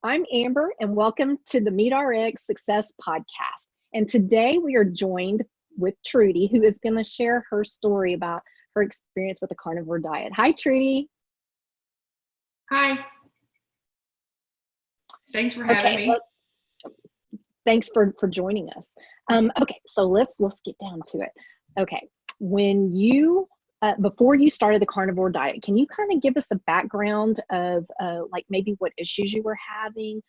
I'm Amber, and welcome to the Meet RX Success Podcast. And today we are joined with Trudy, who is going to share her story about her experience with the carnivore diet. Hi, Trudy. Hi. Thanks for having me. Thanks for joining us. Okay, so let's get down to it. Okay, when you before you started the carnivore diet, can you kind of give us a background of like maybe what issues you were having,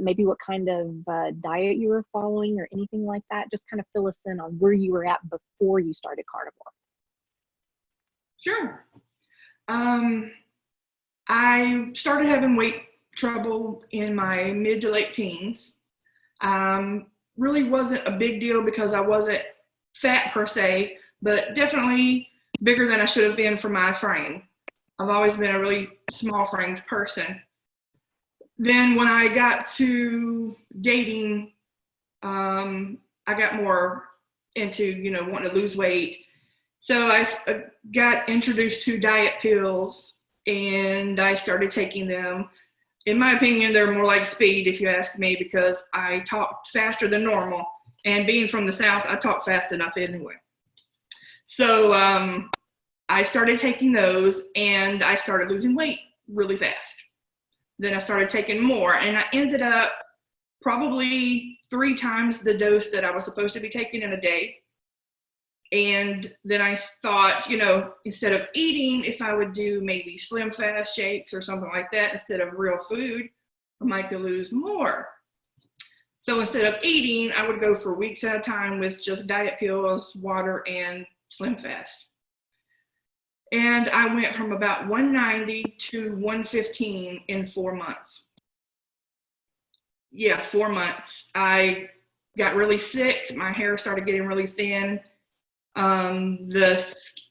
maybe what kind of diet you were following or anything like that? Just kind of fill us in on where you were at before you started carnivore. Sure. I started having weight trouble in my mid to late teens. Really wasn't a big deal because I wasn't fat per se, but definitely bigger than I should have been for my frame. I've always been a really small framed person. Then when I got to dating, I got more into, wanting to lose weight. So I got introduced to diet pills and I started taking them. In my opinion, they're more like speed, if you ask me, because I talked faster than normal. And being from the South, I talk fast enough anyway. So I started taking those and I started losing weight really fast. Then I started taking more and I ended up probably 3 times the dose that I was supposed to be taking in a day. And then I thought, instead of eating, if I would do maybe slim fast shakes or something like that instead of real food, I might could lose more. So instead of eating, I would go for weeks at a time with just diet pills, water, and slim fast. And I went from about 190 to 115 in 4 months. Yeah, 4 months. I got really sick. My hair started getting really thin.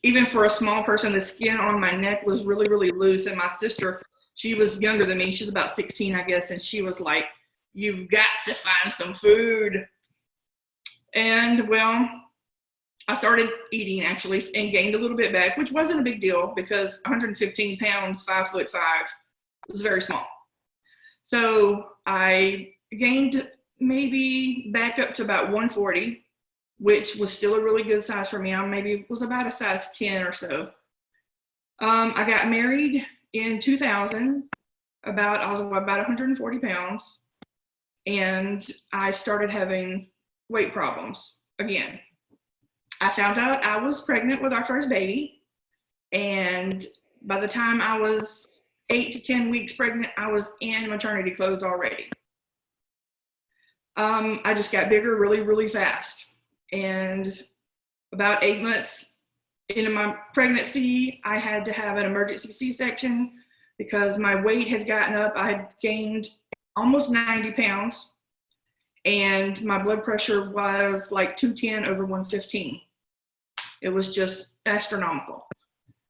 Even for a small person, the skin on my neck was really, really loose. And my sister, she was younger than me. She's about 16, I guess. And she was like, "You've got to find some food." And well, I started eating actually and gained a little bit back, which wasn't a big deal because 115 pounds, 5'5", was very small. So I gained maybe back up to about 140, which was still a really good size for me. I maybe was about a size 10 or so. I got married in 2000. I was about 140 pounds, and I started having weight problems again. I found out I was pregnant with our first baby, and by the time I was 8 to 10 weeks pregnant, I was in maternity clothes already. I just got bigger really, really fast. And about 8 months into my pregnancy, I had to have an emergency C-section because my weight had gotten up. I had gained almost 90 pounds, and my blood pressure was like 210 over 115. It was just astronomical.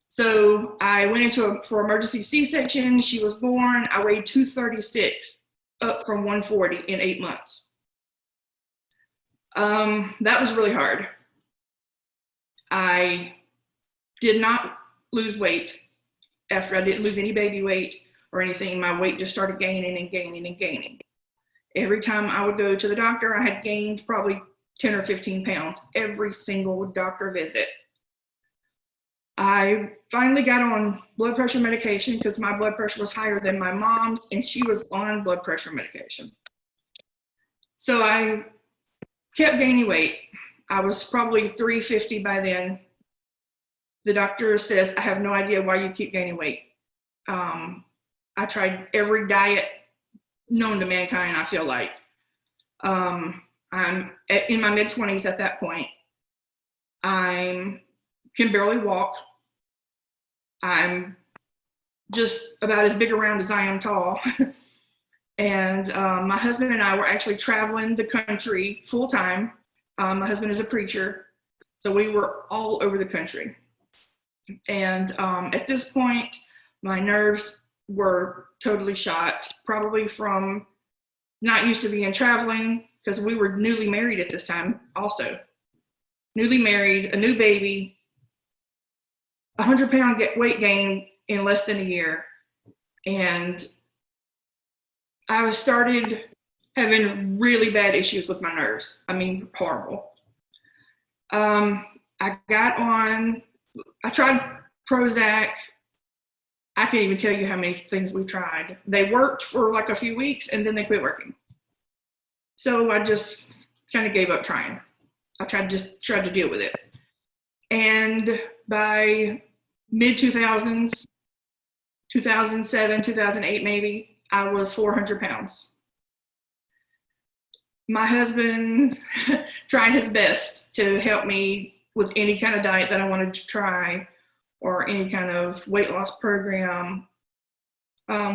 So I went for emergency C-section. She was born. I weighed 236, up from 140 in 8 months. That was really hard. I did not lose weight after I didn't lose any baby weight or anything. My weight just started gaining and gaining and gaining. Every time I would go to the doctor, I had gained probably 10 or 15 pounds every single doctor visit. I finally got on blood pressure medication because my blood pressure was higher than my mom's, and she was on blood pressure medication. So I kept gaining weight. I was probably 350 by then. The doctor says, "I have no idea why you keep gaining weight." I tried every diet known to mankind, I feel like. I'm in my mid-20s at that point. I can barely walk. I'm just about as big around as I am tall. And my husband and I were actually traveling the country full time. My husband is a preacher, so we were all over the country. And at this point, my nerves were totally shot, probably from not used to being traveling, because we were newly married at this time also. Newly married, a new baby, 100-pound weight gain in less than a year. And I started having really bad issues with my nerves. I mean, horrible. I tried Prozac. I can't even tell you how many things we tried. They worked for like a few weeks and then they quit working. So I just kind of gave up trying. I tried to deal with it. And by mid 2000s, 2007, 2008 maybe, I was 400 pounds. My husband tried his best to help me with any kind of diet that I wanted to try or any kind of weight loss program.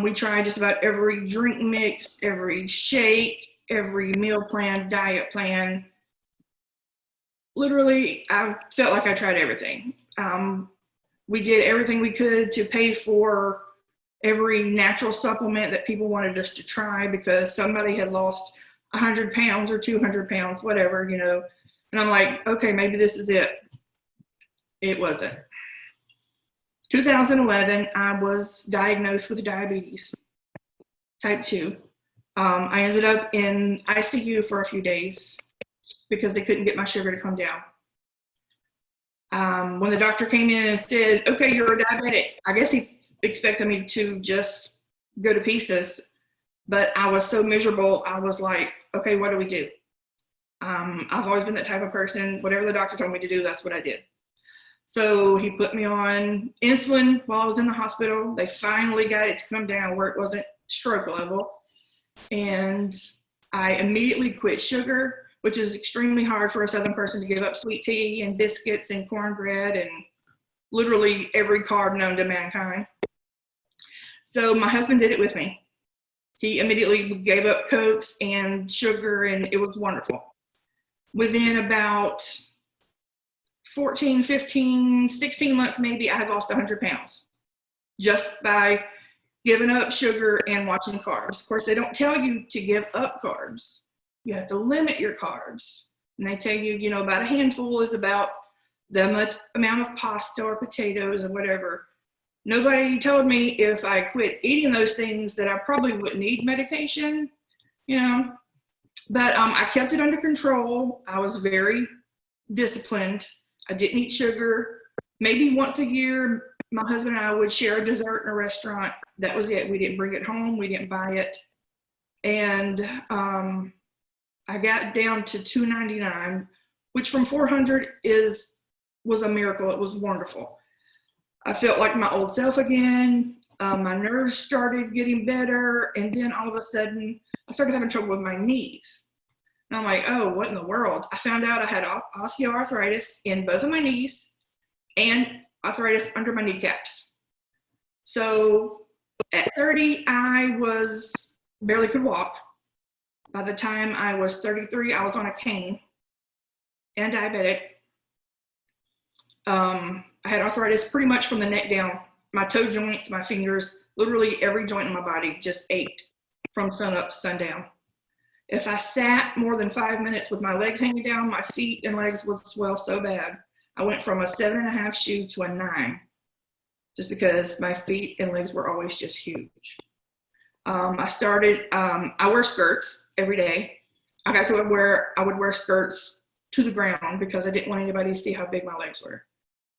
We tried just about every drink mix, every shake, every meal plan, diet plan. Literally, I felt like I tried everything. We did everything we could to pay for every natural supplement that people wanted us to try because somebody had lost 100 pounds or 200 pounds, whatever, you know. And I'm like, okay, maybe this is it. It wasn't. 2011, I was diagnosed with diabetes, type 2. I ended up in ICU for a few days because they couldn't get my sugar to come down. When the doctor came in and said, okay, you're a diabetic, I guess he expected me to just go to pieces. But I was so miserable, I was like, okay, what do we do? I've always been that type of person. Whatever the doctor told me to do, that's what I did. So he put me on insulin while I was in the hospital. They finally got it to come down where it wasn't stroke level. And I immediately quit sugar, which is extremely hard for a Southern person to give up sweet tea and biscuits and cornbread and literally every carb known to mankind. So my husband did it with me. He immediately gave up Cokes and sugar, and it was wonderful. Within about 14, 15, 16 months maybe, I had lost 100 pounds just by giving up sugar and watching carbs. Of course, they don't tell you to give up carbs. You have to limit your carbs. And they tell you, you know, about a handful is about the amount of pasta or potatoes or whatever. Nobody told me if I quit eating those things that I probably wouldn't need medication, you know. But I kept it under control. I was very disciplined. I didn't eat sugar. Maybe once a year, my husband and I would share a dessert in a restaurant. That was it. We didn't bring it home. We didn't buy it. And I got down to 299, which from 400 was a miracle. It was wonderful. I felt like my old self again. My nerves started getting better. And then all of a sudden, I started having trouble with my knees. And I'm like, oh, what in the world? I found out I had osteoarthritis in both of my knees and arthritis under my kneecaps. So at 30, I barely could walk. By the time I was 33, I was on a cane and diabetic. I had arthritis pretty much from the neck down. My toe joints, my fingers, literally every joint in my body just ached from sun up to sundown. If I sat more than 5 minutes with my legs hanging down, my feet and legs would swell so bad. I went from a 7.5 shoe to a 9, just because my feet and legs were always just huge. I wear skirts every day. I got to where I would wear skirts to the ground because I didn't want anybody to see how big my legs were.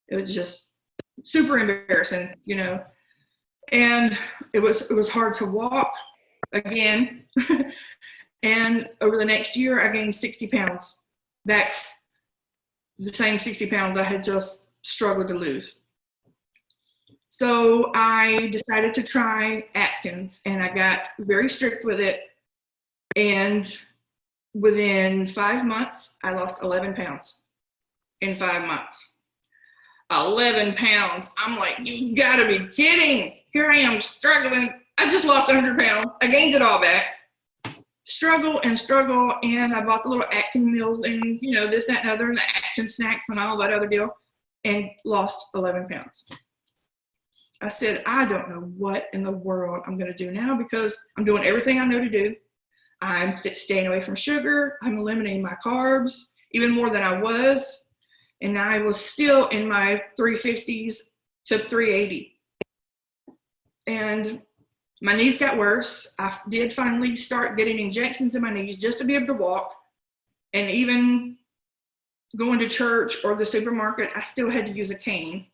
It was just super embarrassing, you know. And it was hard to walk again. And over the next year, I gained 60 pounds back, the same 60 pounds I had just struggled to lose. So I decided to try Atkins, and I got very strict with it. And within 5 months, I lost 11 pounds in 5 months. 11 pounds. I'm like, you gotta be kidding. Here I am struggling. I just lost 100 pounds. I gained it all back. Struggle, and I bought the little Atkins meals and, you know, this, that, and other, and the Atkins snacks and all that other deal, and lost 11 pounds. I said, I don't know what in the world I'm going to do now because I'm doing everything I know to do. I'm staying away from sugar. I'm eliminating my carbs even more than I was. And I was still in my 350s to 380. And My knees got worse. I did finally start getting injections in my knees just to be able to walk. And even going to church or the supermarket, I still had to use a cane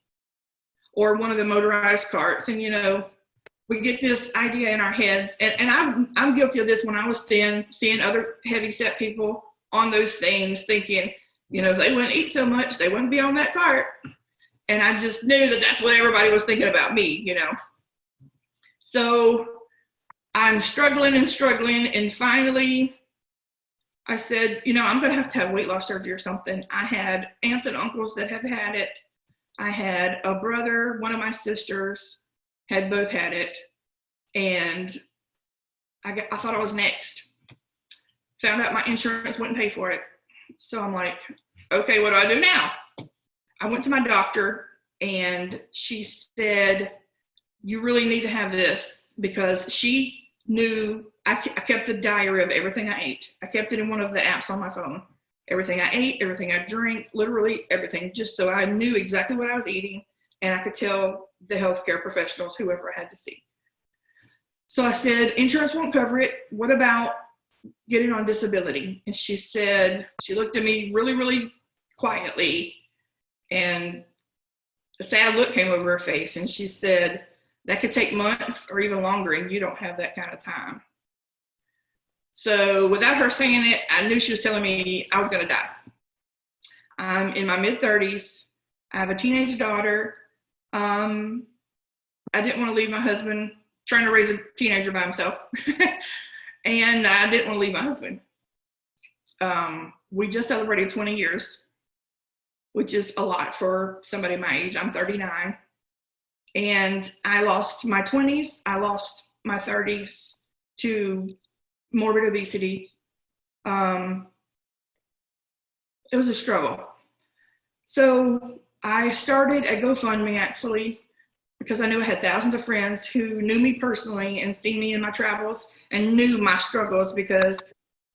or one of the motorized carts. And, you know, we get this idea in our heads. And I'm guilty of this when I was thin, seeing other heavy set people on those things, thinking, you know, if they wouldn't eat so much, they wouldn't be on that cart. And I just knew that that's what everybody was thinking about me, you know. So I'm struggling and struggling. And finally, I said, you know, I'm going to have weight loss surgery or something. I had aunts and uncles that have had it. I had a brother, one of my sisters had both had it. And I thought I was next. Found out my insurance wouldn't pay for it. So I'm like, okay, what do I do now? I went to my doctor and she said, you really need to have this, because she knew I kept a diary of everything I ate. I kept it in one of the apps on my phone. Everything I ate, everything I drank, literally everything, just so I knew exactly what I was eating and I could tell the healthcare professionals, whoever I had to see. So I said, insurance won't cover it. What about getting on disability? And she said, she looked at me really, really quietly, and a sad look came over her face. And she said, that could take months or even longer, and you don't have that kind of time. So without her saying it, I knew she was telling me I was going to die. I'm in my mid-30s. I have a teenage daughter. I didn't want to leave my husband, trying to raise a teenager by himself. And I didn't want to leave my husband. We just celebrated 20 years, which is a lot for somebody my age. I'm 39. And I lost my 20s. I lost my 30s to morbid obesity. It was a struggle. So I started a GoFundMe, actually, because I knew I had thousands of friends who knew me personally and seen me in my travels and knew my struggles, because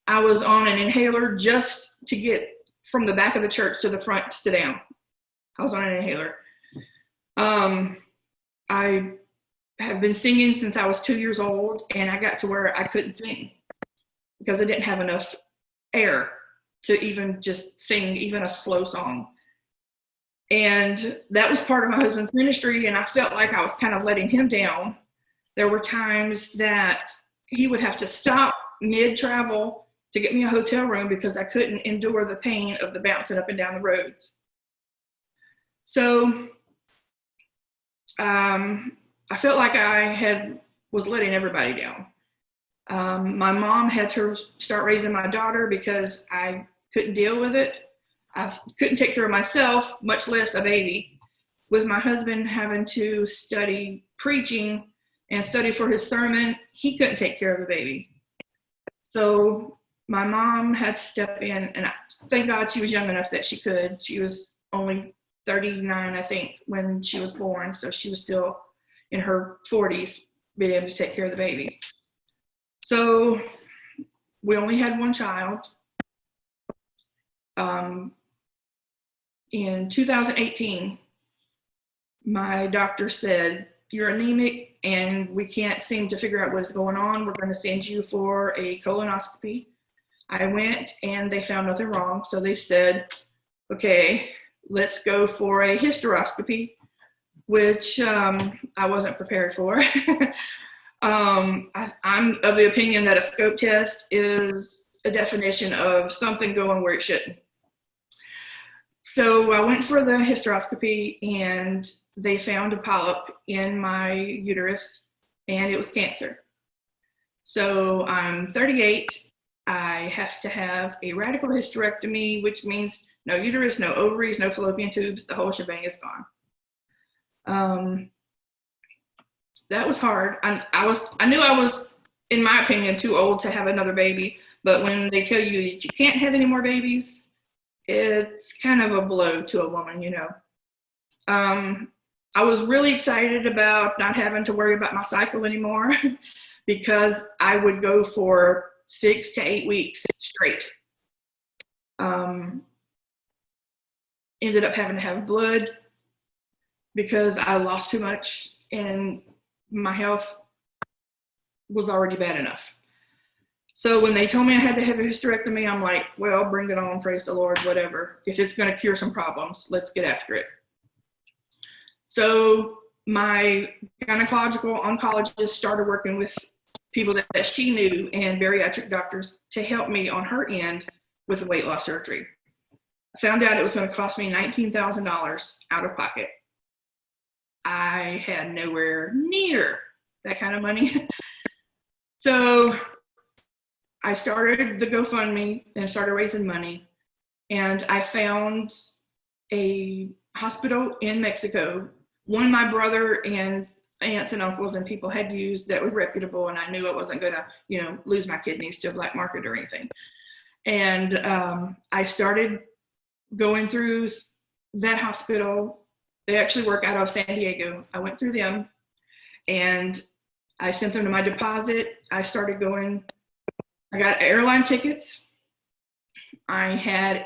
I was on an inhaler just to get from the back of the church to the front to sit down. I was on an inhaler. I have been singing since I was 2 years old, and I got to where I couldn't sing because I didn't have enough air to even just sing even a slow song. And that was part of my husband's ministry, and I felt like I was kind of letting him down. There were times that he would have to stop mid-travel to get me a hotel room because I couldn't endure the pain of the bouncing up and down the roads. So I felt like I was letting everybody down. My mom had to start raising my daughter because I couldn't deal with it. I couldn't take care of myself, much less a baby. With my husband having to study preaching and study for his sermon, he couldn't take care of the baby. So my mom had to step in, and thank God she was young enough that she could. She was only 39, I think, when she was born, so she was still in her 40s being able to take care of the baby. So we only had one child. In 2018, my doctor said, you're anemic and we can't seem to figure out what is going on. We're going to send you for a colonoscopy. I went and they found nothing wrong. So they said, okay, let's go for a hysteroscopy, which I wasn't prepared for. I'm of the opinion that a scope test is a definition of something going where it shouldn't. So I went for the hysteroscopy, and they found a polyp in my uterus, and it was cancer. So I'm 38. I have to have a radical hysterectomy, which means no uterus, no ovaries, no fallopian tubes. The whole shebang is gone. That was hard. I knew I was, in my opinion, too old to have another baby. But when they tell you that you can't have any more babies, it's kind of a blow to a woman, you know. I was really excited about not having to worry about my cycle anymore because I would go for 6 to 8 weeks straight. Ended up having to have blood because I lost too much in my health. was already bad enough. So when they told me I had to have a hysterectomy, I'm like, well, bring it on, praise the Lord, whatever. If it's going to cure some problems, let's get after it. So my gynecological oncologist started working with people that she knew and bariatric doctors to help me on her end with the weight loss surgery. I found out it was going to cost me $19,000 out of pocket. I had nowhere near that kind of money. So I started the GoFundMe and started raising money. And I found a hospital in Mexico, one my brother and aunts and uncles and people had used that were reputable, and I knew I wasn't going to, you know, lose my kidneys to a black market or anything. And I started going through that hospital. They actually work out of San Diego. I went through them and I sent them to my deposit. I started going, I got airline tickets. I had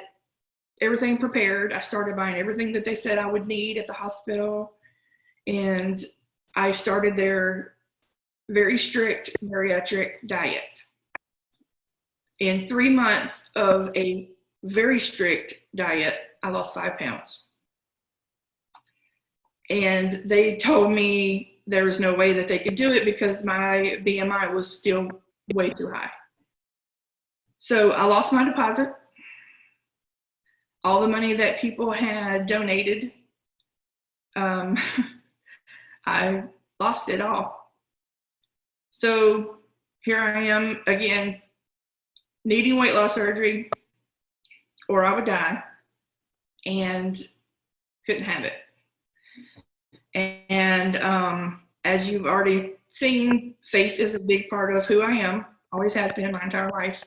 everything prepared. I started buying everything that they said I would need at the hospital. And I started their very strict bariatric diet. In 3 months of a very strict diet, I lost 5 pounds. And they told me there was no way that they could do it because my BMI was still way too high. So I lost my deposit. All the money that people had donated, I lost it all. So here I am again, needing weight loss surgery or I would die, and couldn't have it. And as you've already seen, faith is a big part of who I am, always has been my entire life.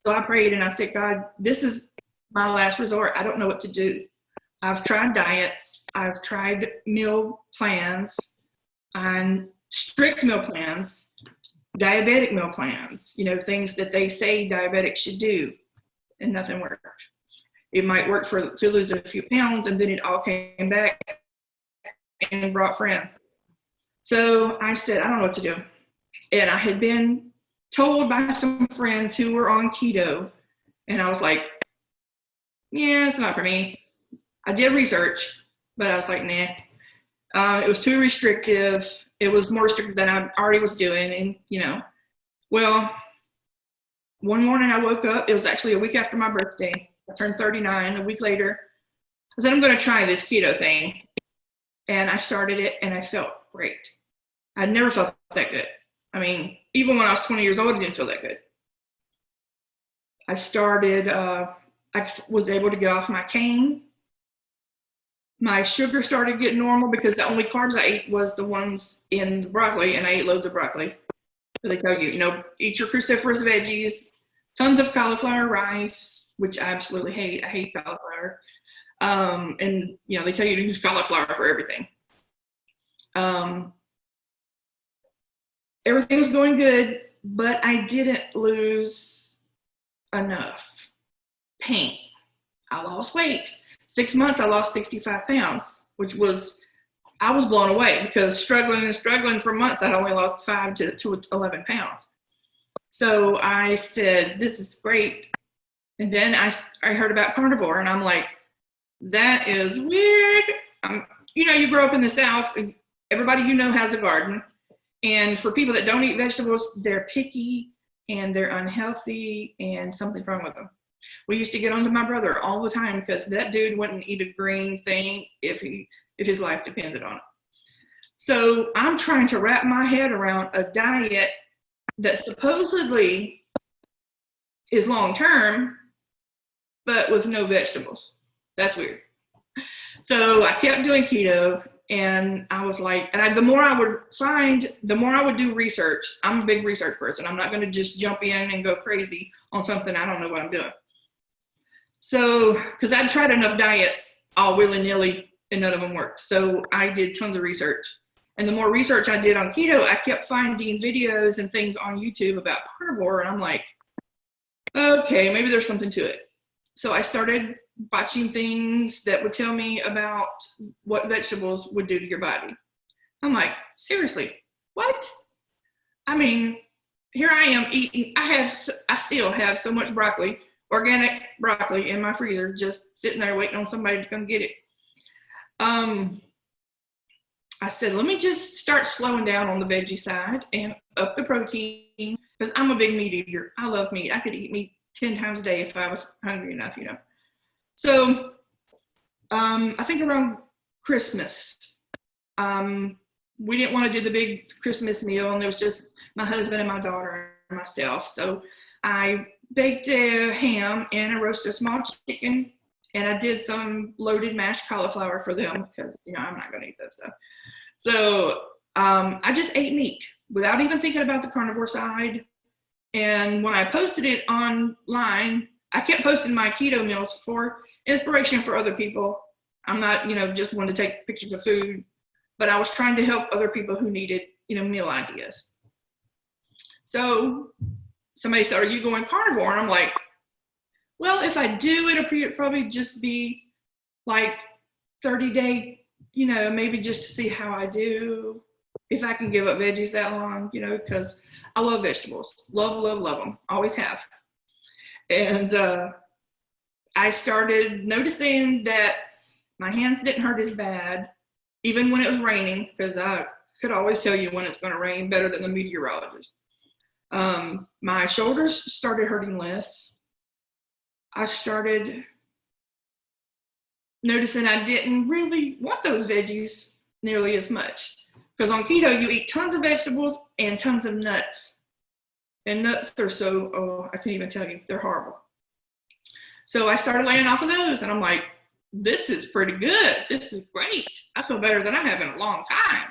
So I prayed and I said, God, this is my last resort. I don't know what to do. I've tried diets. I've tried meal plans and strict meal plans, diabetic meal plans, you know, things that they say diabetics should do, and nothing worked. It might work to lose a few pounds, and then it all came back and brought friends. So I said, I don't know what to do. And I had been told by some friends who were on keto, and I was like, yeah, it's not for me. I did research, but I was like, nah. It was too restrictive. It was more restrictive than I already was doing. And, you know, well, one morning I woke up. It was actually a week after my birthday. I turned 39. A week later, I said, I'm going to try this keto thing. And I started it, and I felt great. I'd never felt that good. I mean, even when I was 20 years old, I didn't feel that good. I started, I was able to get off my cane. My sugar started getting normal because the only carbs I ate was the ones in the broccoli, and I ate loads of broccoli. So they tell you, you know, eat your cruciferous veggies, tons of cauliflower rice, which I absolutely hate. I hate cauliflower. And, you know, they tell you to use cauliflower for everything. Everything was going good, but I didn't lose enough pain. I lost weight. 6 months, I lost 65 pounds, which was, I was blown away because struggling for a month, I only lost 5 to 11 pounds. So I said, this is great. And then I heard about Carnivore, and I'm like, that is weird. You know, you grow up in the South, and everybody you know has a garden. And for people that don't eat vegetables, they're picky and they're unhealthy and something's wrong with them. We used to get on to my brother all the time because that dude wouldn't eat a green thing if his life depended on it. So I'm trying to wrap my head around a diet that supposedly is long-term, but with no vegetables. That's weird. So I kept doing keto, and I was like, and the more I would find, the more I would do research. I'm a big research person. I'm not going to just jump in and go crazy on something I don't know what I'm doing. So, because I'd tried enough diets all willy-nilly and none of them worked. So I did tons of research. And the more research I did on keto, I kept finding videos and things on YouTube about carnivore. And I'm like, okay, maybe there's something to it. So I started watching things that would tell me about what vegetables would do to your body. I'm like, seriously, what? I mean, here I am eating. I still have so much broccoli, organic broccoli in my freezer, just sitting there waiting on somebody to come get it. I said, let me just start slowing down on the veggie side and up the protein, because I'm a big meat eater. I love meat. I could eat meat 10 times a day if I was hungry enough, you know. So I think around Christmas, we didn't want to do the big Christmas meal, and it was just my husband and my daughter and myself. So I baked a ham and I roasted a small chicken, and I did some loaded mashed cauliflower for them because, you know, I'm not going to eat that stuff. So I just ate meat without even thinking about the carnivore side. And when I posted it online, I kept posting my keto meals for inspiration for other people. I'm not, you know, just wanting to take pictures of food, but I was trying to help other people who needed, you know, meal ideas. So somebody said, are you going carnivore? And I'm like, well, if I do, it'll probably just be like 30-day, you know, maybe just to see how I do, if I can give up veggies that long, you know, because I love vegetables. Love them. Always have. And I started noticing that my hands didn't hurt as bad, even when it was raining, because I could always tell you when it's going to rain better than the meteorologist. My shoulders started hurting less. I started noticing I didn't really want those veggies nearly as much. Because on keto, you eat tons of vegetables and tons of nuts. And nuts are so, oh, I can't even tell you, they're horrible. So I started laying off of those, and I'm like, this is pretty good. This is great. I feel better than I have in a long time.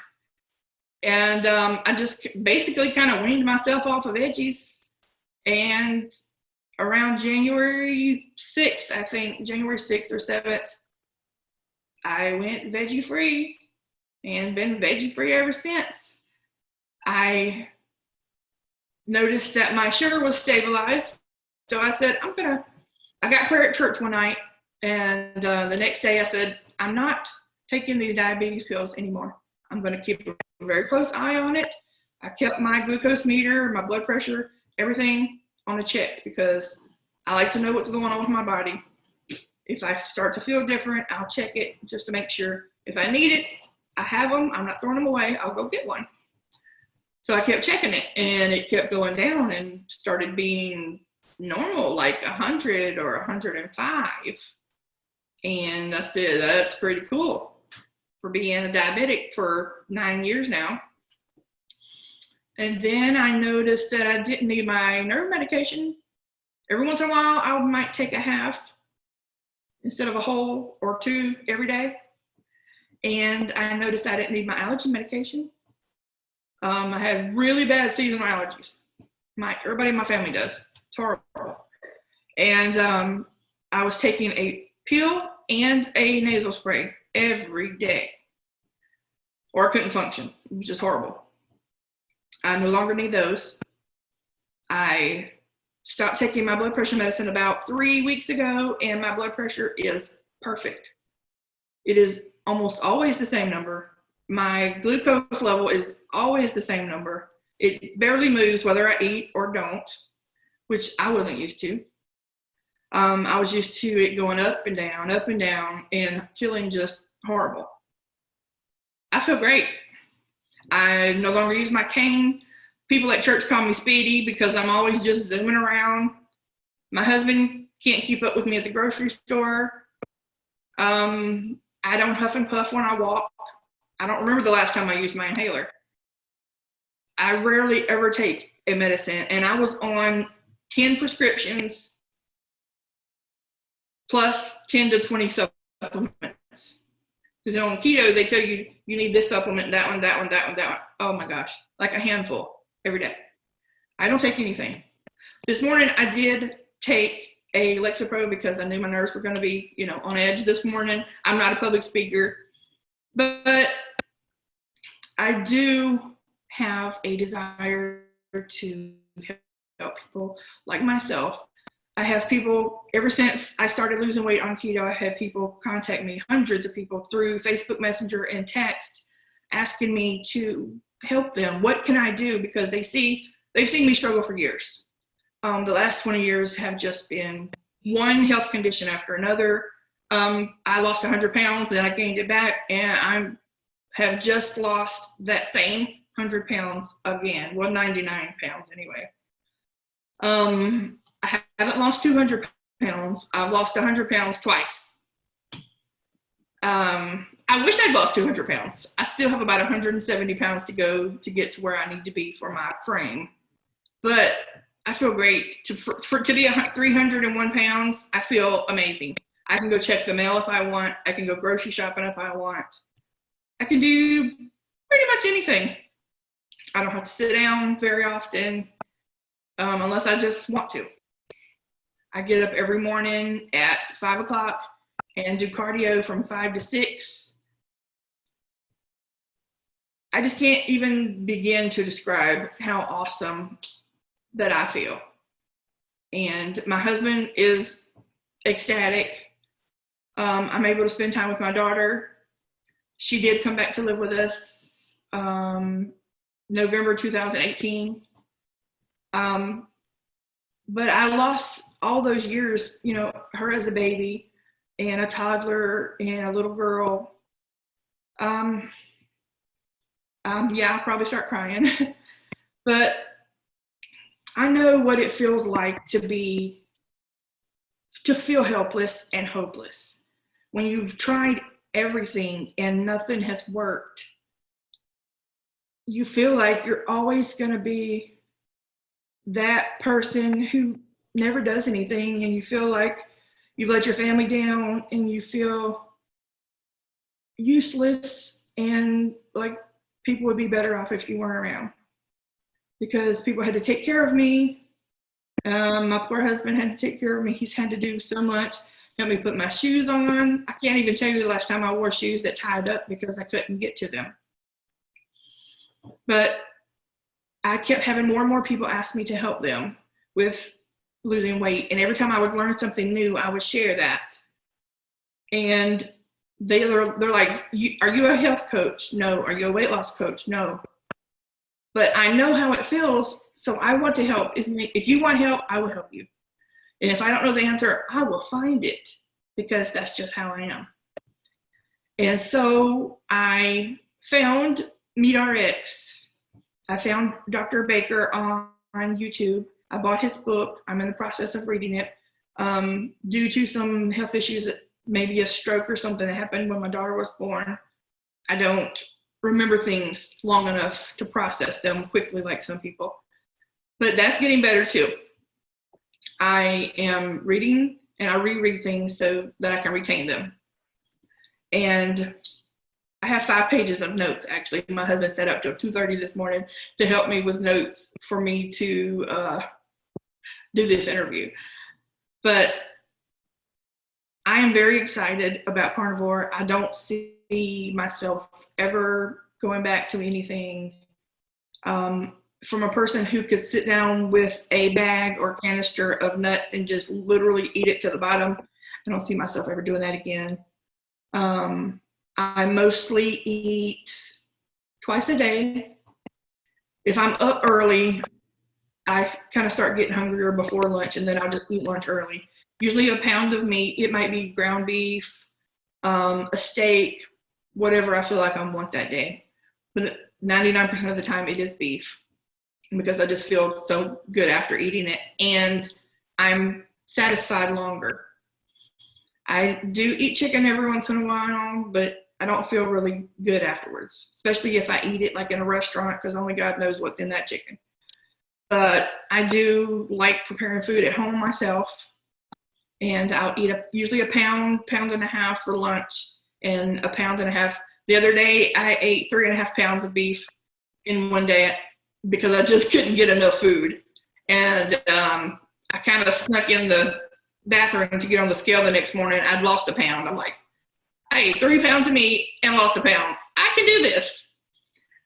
And I just basically kind of weaned myself off of veggies. And around January 6th, I think, January 6th or 7th, I went veggie free and been veggie free ever since. I noticed that my sugar was stabilized. So I said, I got prayer at church one night, and the next day I said, I'm not taking these diabetes pills anymore. I'm going to keep a very close eye on it. I kept my glucose meter, my blood pressure, everything on a check, because I like to know what's going on with my body. If I start to feel different, I'll check it just to make sure. If I need it, I have them. I'm not throwing them away. I'll go get one. So I kept checking it, and it kept going down and started being normal, like 100 or 105. And I said, that's pretty cool for being a diabetic for 9 years now. And then I noticed that I didn't need my nerve medication. Every once in a while, I might take a half instead of a whole or two every day. And I noticed I didn't need my allergy medication. I had really bad seasonal allergies. Everybody in my family does. It's horrible. And I was taking a pill and a nasal spray every day, or I couldn't function. It was just horrible. I no longer need those. I stopped taking my blood pressure medicine about 3 weeks ago, and my blood pressure is perfect. It is almost always the same number. My glucose level is always the same number. It barely moves whether I eat or don't, which I wasn't used to. I was used to it going up and down, and feeling just horrible. I feel great. I no longer use my cane. People at church call me Speedy because I'm always just zooming around. My husband can't keep up with me at the grocery store. I don't huff and puff when I walk. I don't remember the last time I used my inhaler. I rarely ever take a medicine, and I was on 10 prescriptions plus 10 to 20 supplements. Because on keto, they tell you, you need this supplement, that one. Oh my gosh, like a handful every day. I don't take anything. This morning, I did take a Lexapro because I knew my nerves were going to be, on edge this morning. I'm not a public speaker, but I do have a desire to help people like myself. I have people, ever since I started losing weight on keto, I had people contact me, hundreds of people through Facebook Messenger and text, asking me to help them. What can I do? Because they see they've seen me struggle for years. The last 20 years have just been one health condition after another. I lost 100 pounds, then I gained it back, and I have just lost that same 100 pounds again. Well, 99 pounds anyway. I haven't lost 200 pounds. I've lost 100 pounds twice. I wish I'd lost 200 pounds. I still have about 170 pounds to go to get to where I need to be for my frame. But I feel great. To be 301 pounds, I feel amazing. I can go check the mail if I want. I can go grocery shopping if I want. I can do pretty much anything. I don't have to sit down very often, unless I just want to. I get up every morning at 5 o'clock and do cardio from 5 to 6. I just can't even begin to describe how awesome that I feel. And my husband is ecstatic. I'm able to spend time with my daughter. She did come back to live with us November 2018. But I lost all those years, you know, her as a baby and a toddler and a little girl. Yeah, I'll probably start crying. But I know what it feels like to feel helpless and hopeless. When you've tried everything and nothing has worked, you feel like you're always going to be that person who never does anything, and you feel like you've let your family down, and you feel useless, and like people would be better off if you weren't around, because people had to take care of me. My poor husband had to take care of me. He's had to do so much, help me put my shoes on. I can't even tell you the last time I wore shoes that tied up because I couldn't get to them. But I kept having more and more people ask me to help them with losing weight. And every time I would learn something new, I would share that. And they're like, are you a health coach? No. Are you a weight loss coach? No. But I know how it feels, so I want to help. If you want help, I will help you. And if I don't know the answer, I will find it, because that's just how I am. And so I found MeatRx. I found Dr. Baker on YouTube. I bought his book. I'm in the process of reading it. Due to some health issues, maybe a stroke or something that happened when my daughter was born, I don't remember things long enough to process them quickly like some people. But that's getting better too. I am reading, and I reread things so that I can retain them. And I have 5 pages of notes, actually. My husband set up till 2:30 this morning to help me with notes for me to do this interview. But I am very excited about Carnivore. I don't see myself ever going back to anything. From a person who could sit down with a bag or canister of nuts and just literally eat it to the bottom, I don't see myself ever doing that again. I mostly eat twice a day. If I'm up early, I kind of start getting hungrier before lunch, and then I'll just eat lunch early. Usually a pound of meat. It might be ground beef, a steak, whatever I feel like I want that day. But 99% of the time it is beef, because I just feel so good after eating it, and I'm satisfied longer. I do eat chicken every once in a while, but I don't feel really good afterwards, especially if I eat it like in a restaurant, because only God knows what's in that chicken. But I do like preparing food at home myself, and I'll eat usually a pound and a half for lunch, and a pound and a half. The other day I ate 3.5 pounds of beef in one day because I just couldn't get enough food. And I kind of snuck in the bathroom to get on the scale the next morning. I'd lost a pound. I'm like, I ate 3 pounds of meat and lost a pound. I can do this.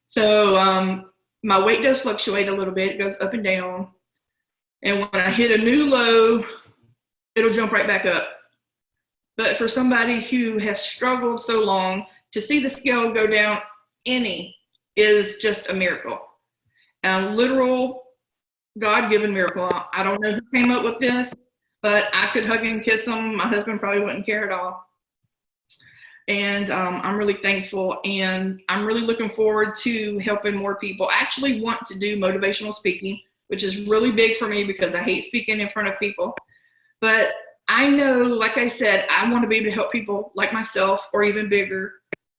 So my weight does fluctuate a little bit. It goes up and down. And when I hit a new low, it'll jump right back up. But for somebody who has struggled so long, to see the scale go down any is just a miracle. Literal God-given miracle. I don't know who came up with this, but I could hug and kiss them. My husband probably wouldn't care at all. And I'm really thankful, and I'm really looking forward to helping more people. I actually want to do motivational speaking, which is really big for me because I hate speaking in front of people. But I know, like I said, I want to be able to help people like myself or even bigger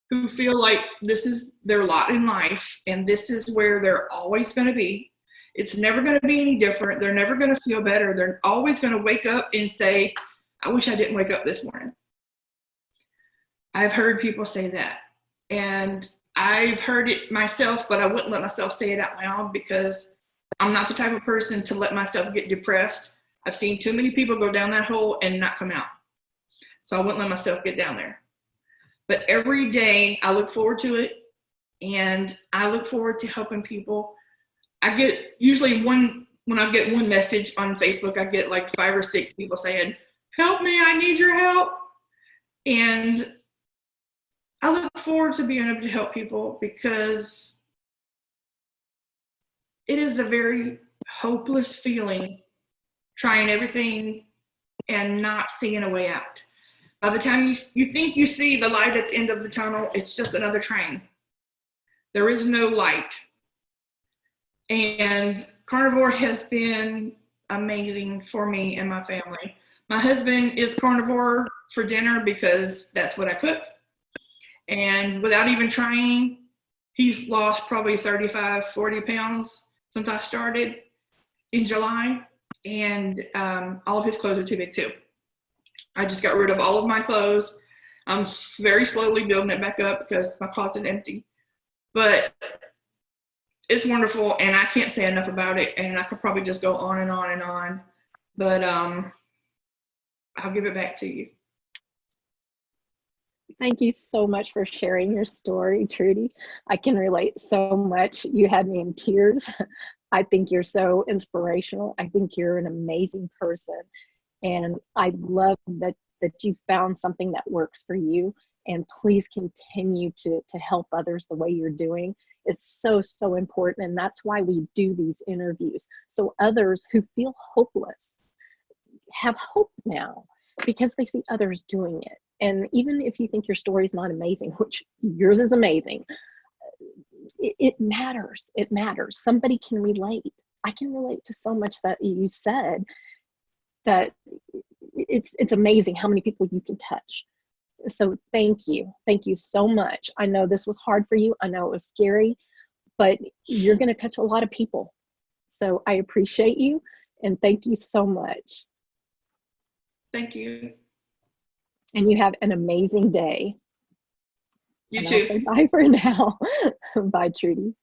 who feel like this is their lot in life and this is where they're always going to be. It's never going to be any different. They're never going to feel better. They're always going to wake up and say, I wish I didn't wake up this morning. I've heard people say that, and I've heard it myself, but I wouldn't let myself say it out loud because I'm not the type of person to let myself get depressed. I've seen too many people go down that hole and not come out. So I wouldn't let myself get down there. But every day I look forward to it, and I look forward to helping people. I get usually when I get one message on Facebook, I get like 5 or 6 people saying, help me, I need your help. And I look forward to being able to help people because it is a very hopeless feeling trying everything and not seeing a way out. By the time you think you see the light at the end of the tunnel, it's just another train. There is no light. And Carnivore has been amazing for me and my family. My husband is carnivore for dinner because that's what I cook. And without even trying, he's lost probably 35, 40 pounds since I started in July. And all of his clothes are too big too. I just got rid of all of my clothes. I'm very slowly building it back up because my closet's empty. But it's wonderful, and I can't say enough about it. And I could probably just go on and on and on. But I'll give it back to you. Thank you so much for sharing your story, Trudy. I can relate so much. You had me in tears. I think you're so inspirational. I think you're an amazing person. And I love that you found something that works for you. And please continue to help others the way you're doing. It's so, so important. And that's why we do these interviews. So others who feel hopeless have hope now because they see others doing it. And even if you think your story is not amazing, which yours is amazing, it matters. It matters. Somebody can relate. I can relate to so much that you said, that it's amazing how many people you can touch. So thank you. Thank you so much. I know this was hard for you. I know it was scary, but you're going to touch a lot of people. So I appreciate you and thank you so much. Thank you. And you have an amazing day. You and too. I'll say bye for now. Bye, Trudy.